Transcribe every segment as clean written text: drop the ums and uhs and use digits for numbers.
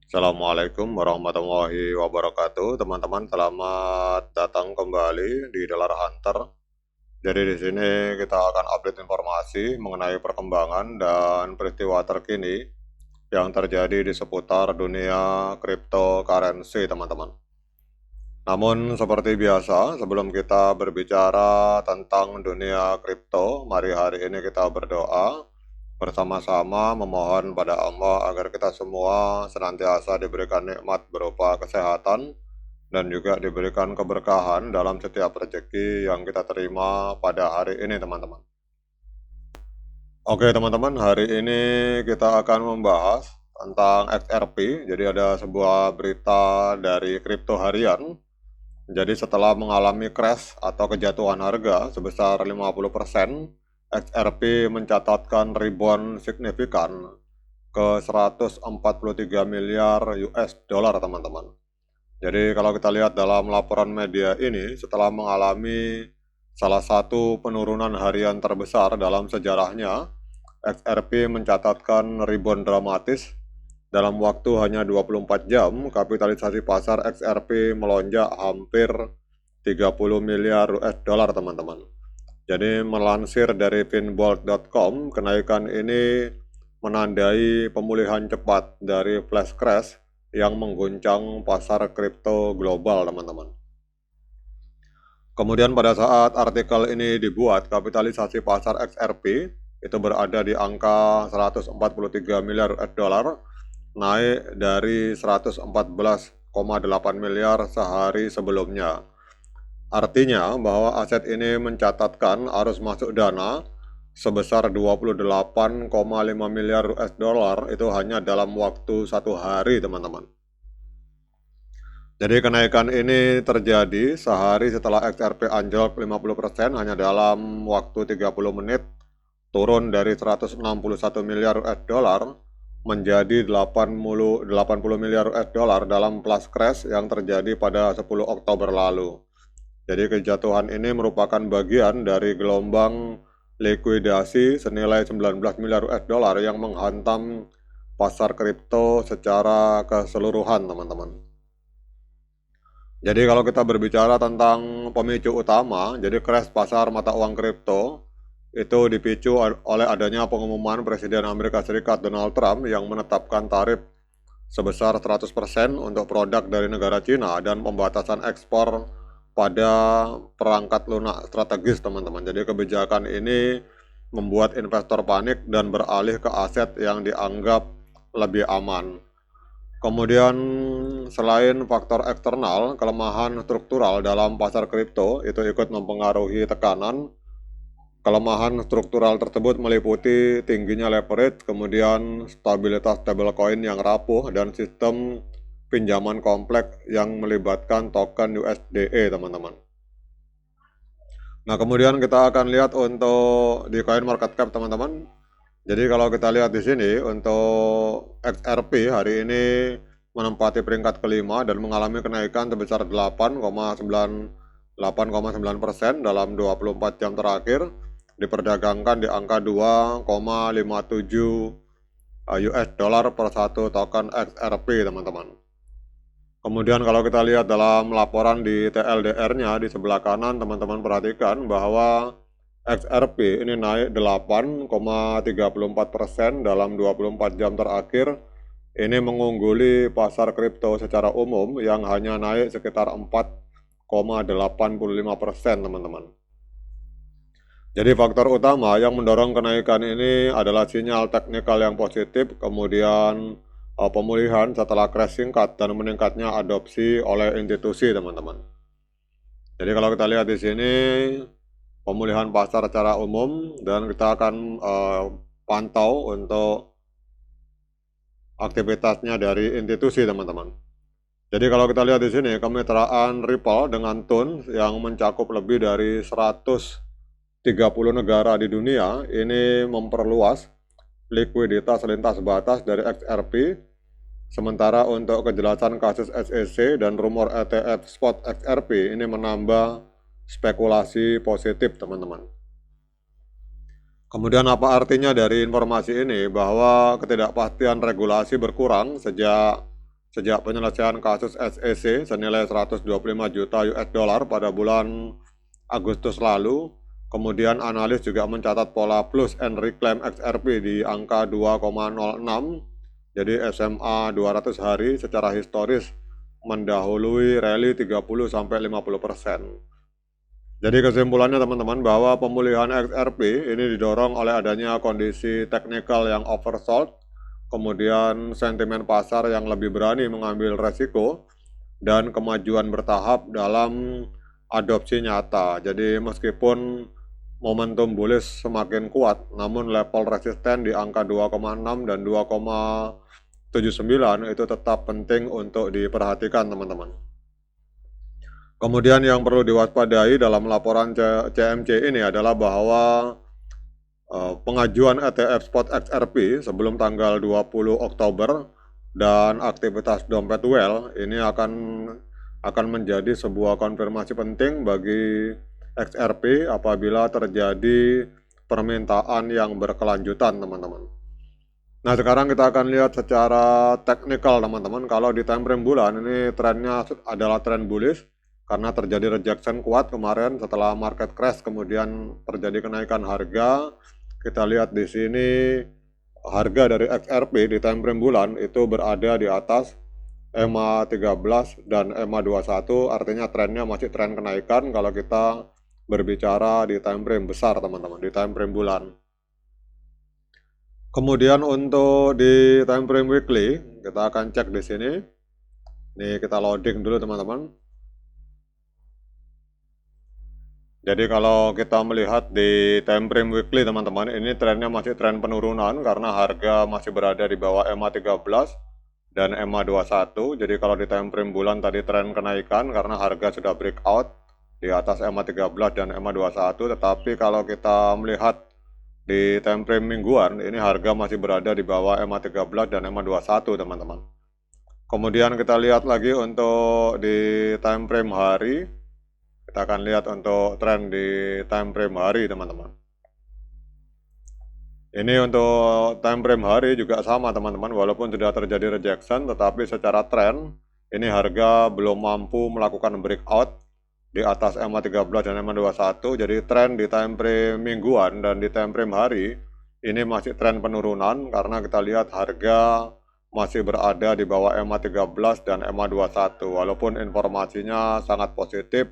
Assalamualaikum warahmatullahi wabarakatuh, teman-teman. Selamat datang kembali di Dolar Hunter. Jadi di sini kita akan update informasi mengenai perkembangan dan peristiwa terkini yang terjadi di seputar dunia cryptocurrency, teman-teman. Namun seperti biasa, sebelum kita berbicara tentang dunia kripto, mari hari ini kita berdoa bersama-sama memohon pada Allah agar kita semua senantiasa diberikan nikmat berupa kesehatan dan juga diberikan keberkahan dalam setiap rezeki yang kita terima pada hari ini, teman-teman. Oke, teman-teman, hari ini kita akan membahas tentang XRP. Jadi ada sebuah berita dari Kripto Harian. Jadi setelah mengalami crash atau kejatuhan harga sebesar 50%, XRP mencatatkan rebound signifikan ke 143 miliar US dollar, teman-teman. Jadi kalau kita lihat dalam laporan media ini, setelah mengalami salah satu penurunan harian terbesar dalam sejarahnya, XRP mencatatkan rebound dramatis. Dalam waktu hanya 24 jam, kapitalisasi pasar XRP melonjak hampir 30 miliar US dollar, teman-teman. Jadi melansir dari finbold.com, kenaikan ini menandai pemulihan cepat dari flash crash yang mengguncang pasar kripto global, teman-teman. Kemudian pada saat artikel ini dibuat, kapitalisasi pasar XRP itu berada di angka 143 miliar US dollar, naik dari 114,8 miliar sehari sebelumnya. Artinya bahwa aset ini mencatatkan arus masuk dana sebesar 28,5 miliar US dollar itu hanya dalam waktu satu hari, teman-teman. Jadi kenaikan ini terjadi sehari setelah XRP anjlok 50% hanya dalam waktu 30 menit, turun dari 161 miliar US dollar menjadi 80 miliar US dollar dalam flash crash yang terjadi pada 10 Oktober lalu. Jadi kejatuhan ini merupakan bagian dari gelombang likuidasi senilai 19 miliar US dollar yang menghantam pasar kripto secara keseluruhan, teman-teman. Jadi kalau kita berbicara tentang pemicu utama, jadi crash pasar mata uang kripto itu dipicu oleh adanya pengumuman Presiden Amerika Serikat Donald Trump yang menetapkan tarif sebesar 100% untuk produk dari negara Cina dan pembatasan ekspor pada perangkat lunak strategis, teman-teman. Jadi kebijakan ini membuat investor panik dan beralih ke aset yang dianggap lebih aman. Kemudian selain faktor eksternal, kelemahan struktural dalam pasar kripto itu ikut mempengaruhi tekanan. Kelemahan struktural tersebut meliputi tingginya leverage, kemudian stabilitas stablecoin yang rapuh, dan sistem pinjaman kompleks yang melibatkan token USDE, teman-teman. Nah, kemudian kita akan lihat untuk di coin market cap, teman-teman. Jadi kalau kita lihat di sini untuk XRP hari ini menempati peringkat kelima dan mengalami kenaikan sebesar 8,9% dalam 24 jam terakhir, diperdagangkan di angka 2,57 US dollar per satu token XRP, teman-teman. Kemudian kalau kita lihat dalam laporan di TLDR-nya di sebelah kanan, teman-teman perhatikan bahwa XRP ini naik 8,34% dalam 24 jam terakhir. Ini mengungguli pasar kripto secara umum yang hanya naik sekitar 4,85%, teman-teman. Jadi faktor utama yang mendorong kenaikan ini adalah sinyal teknikal yang positif, kemudian pemulihan setelah crash singkat dan meningkatnya adopsi oleh institusi, teman-teman. Jadi kalau kita lihat di sini pemulihan pasar secara umum, dan kita akan pantau untuk aktivitasnya dari institusi, teman-teman. Jadi kalau kita lihat di sini kemitraan Ripple dengan Tun yang mencakup lebih dari 130 negara di dunia ini memperluas likuiditas lintas batas dari XRP. Sementara untuk kejelasan kasus SEC dan rumor ETF spot XRP ini menambah spekulasi positif, teman-teman. Kemudian apa artinya dari informasi ini? Bahwa ketidakpastian regulasi berkurang sejak sejak penyelesaian kasus SEC senilai 125 juta US dollar pada bulan Agustus lalu. Kemudian analis juga mencatat pola plus and reclaim XRP di angka 2,06. Jadi SMA 200 hari secara historis mendahului rally 30-50%. Jadi kesimpulannya teman-teman bahwa pemulihan XRP ini didorong oleh adanya kondisi teknikal yang oversold, kemudian sentimen pasar yang lebih berani mengambil resiko, dan kemajuan bertahap dalam adopsi nyata. Jadi meskipun momentum bullish semakin kuat, namun level resisten di angka 2,6 dan 2,79 itu tetap penting untuk diperhatikan teman-teman. Kemudian yang perlu diwaspadai dalam laporan CMC ini adalah bahwa pengajuan ETF spot XRP sebelum tanggal 20 Oktober dan aktivitas dompet well ini akan menjadi sebuah konfirmasi penting bagi XRP apabila terjadi permintaan yang berkelanjutan teman-teman. Nah sekarang kita akan lihat secara teknikal teman-teman. Kalau di time frame bulan ini trennya adalah tren bullish karena terjadi rejection kuat kemarin setelah market crash, kemudian terjadi kenaikan harga. Kita lihat di sini harga dari XRP di time frame bulan itu berada di atas EMA 13 dan EMA 21, artinya trennya masih tren kenaikan kalau kita berbicara di time frame besar teman-teman, di time frame bulan. Kemudian untuk di time frame weekly, kita akan cek di sini. Nih kita loading dulu teman-teman. Jadi kalau kita melihat di time frame weekly teman-teman, ini trennya masih tren penurunan karena harga masih berada di bawah EMA 13 dan EMA 21. Jadi kalau di time frame bulan tadi tren kenaikan karena harga sudah breakout di atas EMA 13 dan EMA 21, tetapi kalau kita melihat di time frame mingguan, ini harga masih berada di bawah EMA 13 dan EMA 21 teman-teman. Kemudian kita lihat lagi untuk di time frame hari, kita akan lihat untuk tren di time frame hari teman-teman. Ini untuk time frame hari juga sama teman-teman, walaupun sudah terjadi rejection, tetapi secara tren ini harga belum mampu melakukan breakout di atas EMA 13 dan EMA 21. Jadi tren di time frame mingguan dan di time frame hari ini masih tren penurunan karena kita lihat harga masih berada di bawah EMA 13 dan EMA 21, walaupun informasinya sangat positif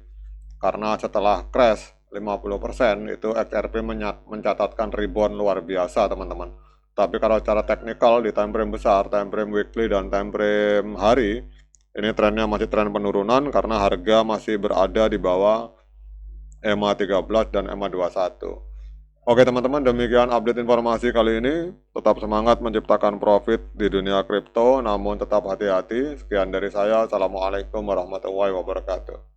karena setelah crash 50% itu XRP mencatatkan rebound luar biasa teman-teman. Tapi kalau secara teknikal di time frame besar, time frame weekly dan time frame hari, ini trennya masih tren penurunan karena harga masih berada di bawah EMA 13 dan EMA 21. Oke teman-teman, demikian update informasi kali ini. Tetap semangat menciptakan profit di dunia kripto, namun tetap hati-hati. Sekian dari saya. Assalamualaikum warahmatullahi wabarakatuh.